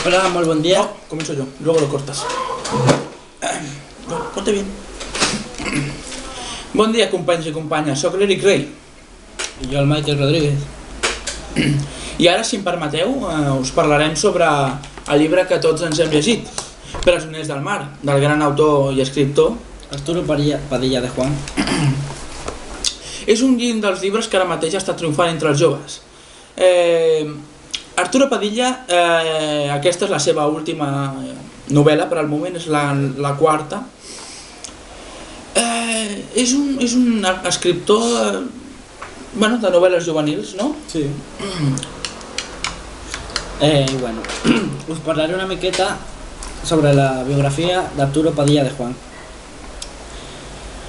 Hola, muy buen día. No, comienzo yo, luego lo cortas. Ponte bien. Bon dia, companys i companyes, soc l'Eric Rey. I jo el Michael Rodríguez. I ara, si em permeteu, us parlarem sobre el llibre que tots ens hem llegit, Presoners del mar, del gran autor i escriptor Arturo Padilla de Juan. És un dels llibres que ara mateix està triomfant entre els joves. Arturo Padilla, aquesta és la seva última novel·la, per al moment és la quarta. És un escriptor de novel·les juvenils, no? Sí. Bueno, us parlaré una miqueta sobre la biografia d'Arturo Padilla de Juan.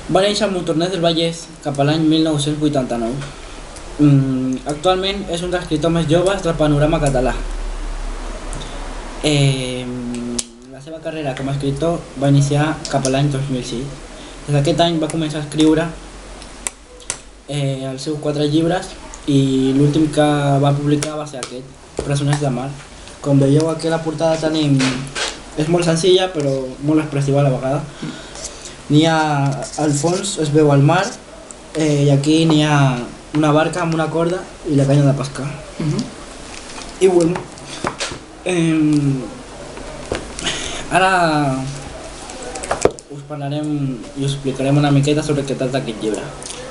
Va néixer a Montornès del Vallès cap a l'any 1989. Actualment és un dels escriptors més joves del panorama català. La seva carrera com a escriptor va iniciar cap a l'any 2006. Des d'aquest any va començar a escriure els seus 4 llibres i l'últim que va publicar va ser aquest, Presoners del mar. Com veieu, aquí a la portada tenim... És molt senzilla però molt expressiva a la vegada. Al fons es veu el mar i aquí n'hi ha una barca amb una corda i la canya de pescar. I bueno, ara us parlarem i us explicarem una miqueta sobre què tracta aquest llibre.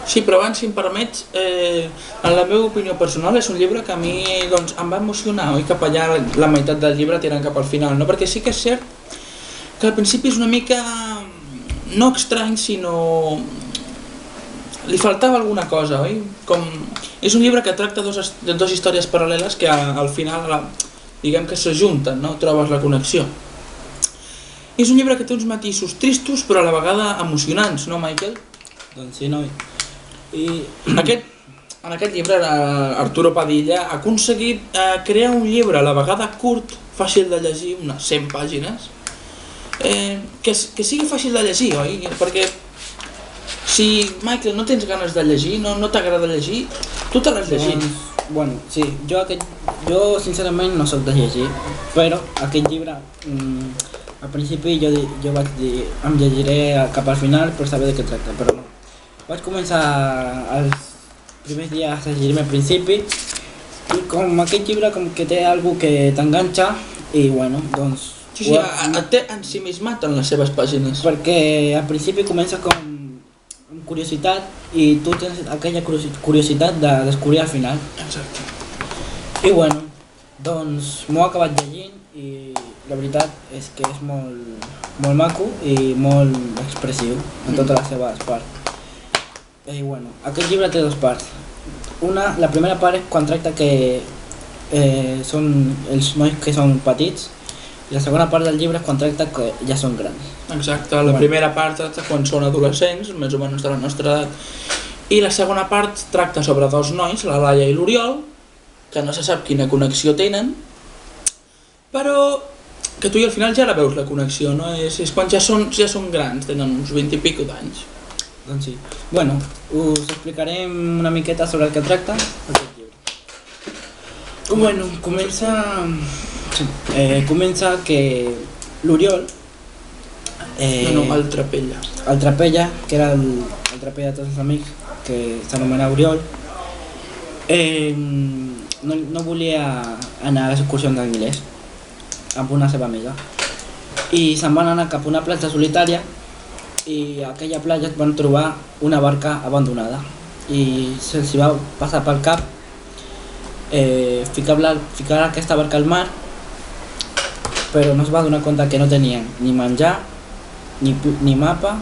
Sí, però abans, si em permets, en la meva opinió personal és un llibre que a mi em va emocionar, oi? Cap allà la meitat del llibre tirant cap al final, no? Perquè sí que és cert que al principi és una mica, no estrany, sinó... li faltava alguna cosa, oi? És un llibre que tracta de dues històries paral·leles que al final, diguem que s'ajunten, no? Trobes la connexió. És un llibre que té uns matisos tristos però a la vegada emocionants, no, Michael? Doncs sí, noi. En aquest llibre Arturo Padilla ha aconseguit crear un llibre a la vegada curt, fàcil de llegir, unes 100 pàgines, que sigui fàcil de llegir, oi? Perquè si, Michael, no tens ganes de llegir, no t'agrada llegir, tu te l'has llegit. Bueno, sí, jo sincerament no soc de llegir, però aquest llibre, al principi jo vaig dir em llegiré cap al final per saber de què tracta, però no. Vaig començar els primers dies a llegir-me al principi i com aquest llibre com que té alguna que t'enganxa i bueno, doncs... Sí, et té ensimismat en les seves pàgines. Perquè al principi comença com curiositat i tu tens aquella curiositat de descobrir al final. Exacte. I bueno, doncs m'ho he acabat llegint i la veritat és que és molt maco i molt expressiu en totes les seves parts. I bueno, aquest llibre té dues parts. La primera part és quan tracta que són els nois que són petits i la segona part del llibre és quan tracta que ja són grans. Exacte, la primera part tracta quan són adolescents, més o menys de la nostra edat, i la segona part tracta sobre dos nois, la Laia i l'Oriol, que no se sap quina connexió tenen, però que tu i al final ja la veus la connexió, no? És quan ja són grans, tenen uns 20 i pico d'anys. Doncs sí. Bueno, us explicarem una miqueta sobre el que tracta aquest llibre. Bueno, comença que l'Oriol... el Trapella. El Trapella, que era el Trapella de tots els amics, que s'anomena Oriol, no volia anar a les excursions d'Anglès amb una seva amiga i se'n van anar cap a una platja solitària i a aquella platja es van trobar una barca abandonada i se'ls va passar pel cap ficar aquesta barca al mar, però no es va donar compte que no tenien ni menjar, ni mapa,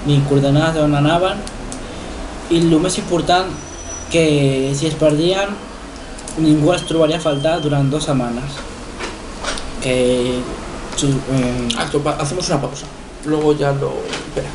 ni coordenades d'on anaven i el més important que si es perdien ningú els trobaria a faltar durant 2 setmanes. Hacemos una pausa, luego ya lo... Espera.